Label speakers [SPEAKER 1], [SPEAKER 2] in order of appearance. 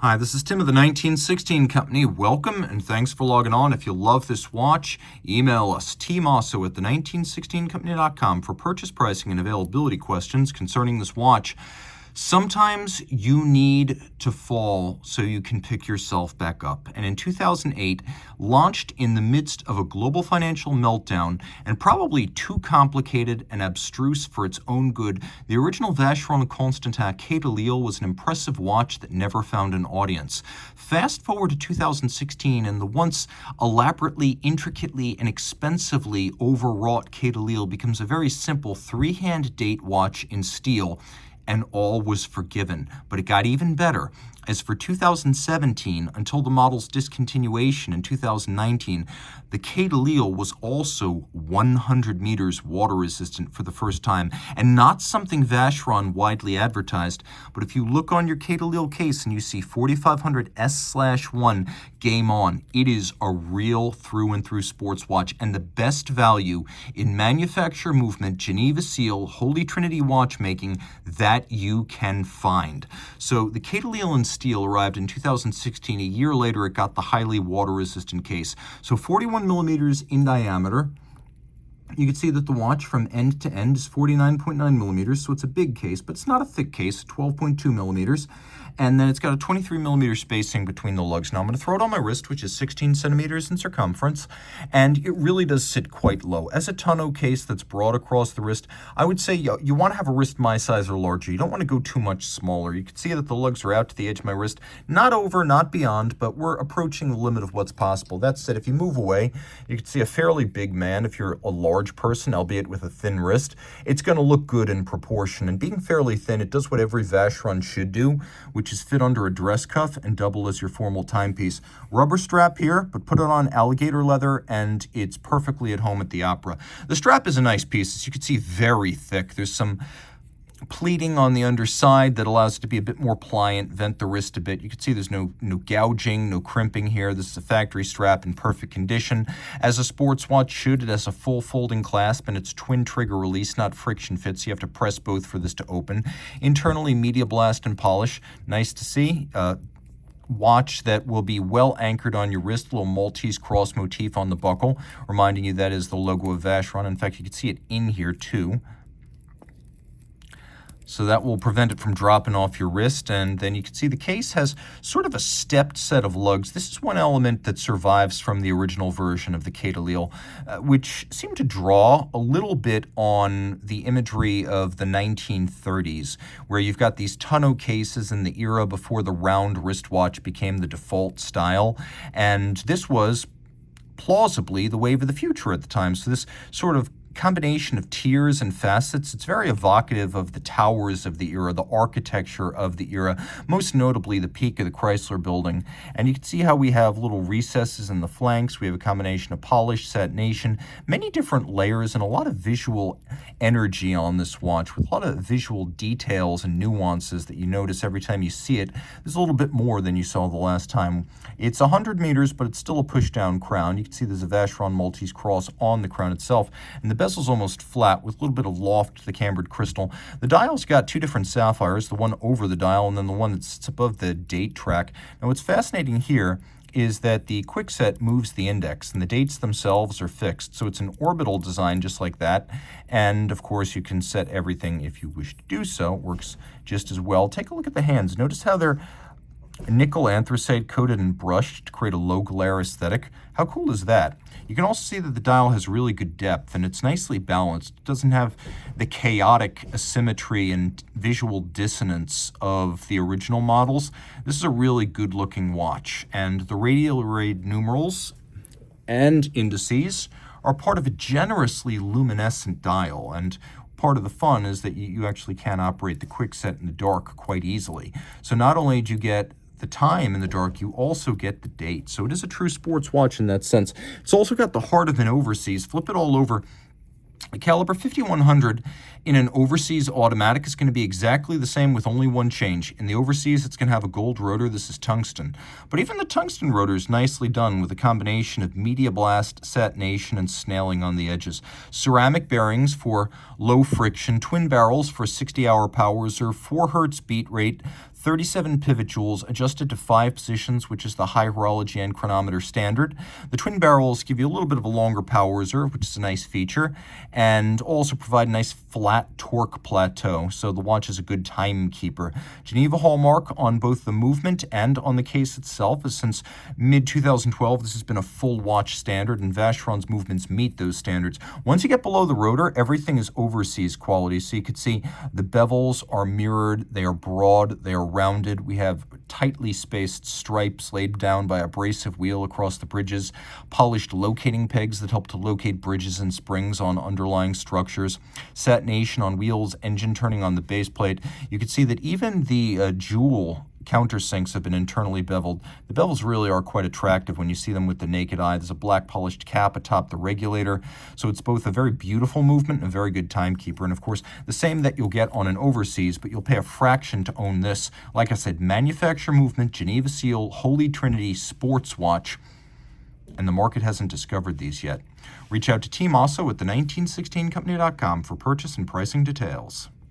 [SPEAKER 1] Hi, this is Tim of the 1916 Company. Welcome and thanks for logging on. If you love this watch, email us, Team Mosso at the1916company.com for purchase pricing and availability questions concerning this watch. Sometimes you need to fall so you can pick yourself back up. And in 2008, launched in the midst of a global financial meltdown and probably too complicated and abstruse for its own good, the original Vacheron Constantin Quai was an impressive watch that never found an audience. Fast forward to 2016, and the once elaborately, intricately, and expensively overwrought Quai becomes a very simple three-hand date watch in steel, and all was forgiven. But it got even better, as for 2017, until the model's discontinuation in 2019, the Quai was also 100 meters water resistant for the first time, and not something Vacheron widely advertised. But if you look on your Quai case and you see 4500 S/1 game on, it is a real through and through sports watch and the best value in manufacturer movement, Geneva seal, Holy Trinity watchmaking that you can find. So the Quai in steel arrived in 2016. A year later, it got the highly water-resistant case. So 41 millimeters in diameter. You can see that the watch from end to end is 49.9 millimeters, so it's a big case, but it's not a thick case, 12.2 millimeters. And then it's got a 23 millimeter spacing between the lugs. Now I'm going to throw it on my wrist, which is 16 centimeters in circumference, and it really does sit quite low. As a tonneau case that's broad across the wrist, I would say you want to have a wrist my size or larger. You don't want to go too much smaller. You can see that the lugs are out to the edge of my wrist, not over, not beyond, but we're approaching the limit of what's possible. That said, if you move away, you can see a fairly big man. If you're a large person, albeit with a thin wrist, it's going to look good in proportion. And being fairly thin, it does what every Vacheron should do, which is fit under a dress cuff and double as your formal timepiece. Rubber strap here, but put it on alligator leather, and it's perfectly at home at the opera. The strap is a nice piece. As you can see, very thick. There's some pleating on the underside that allows it to be a bit more pliant, vent the wrist a bit. You can see there's no gouging, no crimping here. This is a factory strap in perfect condition. As a sports watch should, it has a full folding clasp and it's twin trigger release, not friction fit, so you have to press both for this to open. Internally, media blast and polish. Nice to see. Watch that will be well anchored on your wrist, little Maltese cross motif on the buckle, reminding you that is the logo of Vacheron. In fact, you can see it in here too. So that will prevent it from dropping off your wrist. And then you can see the case has sort of a stepped set of lugs. This is one element that survives from the original version of the Quai which seemed to draw a little bit on the imagery of the 1930s, where you've got these tonneau cases in the era before the round wristwatch became the default style. And this was plausibly the wave of the future at the time. So this sort of combination of tiers and facets, it's very evocative of the towers of the era, the architecture of the era, most notably the peak of the Chrysler building. And you can see how we have little recesses in the flanks. We have a combination of polish, satination, many different layers, and a lot of visual energy on this watch, with a lot of visual details and nuances that you notice every time you see it. There's a little bit more than you saw the last time. It's 100 meters, but it's still a push-down crown. You can see there's a Vacheron Maltese cross on the crown itself, and the bezel's almost flat with a little bit of loft to the cambered crystal. The dial's got two different sapphires, the one over the dial and then the one that sits above the date track. Now what's fascinating here is that the quickset moves the index and the dates themselves are fixed. So it's an orbital design just like that. And of course you can set everything if you wish to do so. It works just as well. Take a look at the hands. Notice how they're nickel anthracite coated and brushed to create a low glare aesthetic. How cool is that? You can also see that the dial has really good depth and it's nicely balanced. It doesn't have the chaotic asymmetry and visual dissonance of the original models. This is a really good looking watch, and the radial arrayed numerals and indices are part of a generously luminescent dial, and part of the fun is that you actually can operate the quickset in the dark quite easily. So not only do you get the time in the dark, you also get the date. So it is a true sports watch in that sense. It's also got the heart of an overseas. Flip it all over. The caliber 5100 in an overseas automatic is going to be exactly the same with only one change. In the overseas, it's going to have a gold rotor. This is tungsten. But even the tungsten rotor is nicely done with a combination of media blast, satination, and snailing on the edges. Ceramic bearings for low friction, twin barrels for 60-hour power reserve, 4 hertz beat rate, 37 pivot jewels adjusted to 5 positions, which is the high horology and chronometer standard. The twin barrels give you a little bit of a longer power reserve, which is a nice feature, and also provide a nice flat torque plateau, so the watch is a good timekeeper. Geneva hallmark on both the movement and on the case itself is since mid-2012, this has been a full watch standard, and Vacheron's movements meet those standards. Once you get below the rotor, everything is overseas quality, so you can see the bevels are mirrored, they are broad, they are rounded. We have tightly spaced stripes laid down by abrasive wheel across the bridges, polished locating pegs that help to locate bridges and springs on underlying structures, satination on wheels, engine turning on the base plate. You can see that even the jewel countersinks have been internally beveled. The bevels really are quite attractive when you see them with the naked eye. There's a black polished cap atop the regulator, so it's both a very beautiful movement and a very good timekeeper. And of course, the same that you'll get on an overseas, but you'll pay a fraction to own this. Like I said, manufacturer movement, Geneva seal, Holy Trinity sports watch, and the market hasn't discovered these yet. Reach out to Team Mosso at the 1916company.com for purchase and pricing details.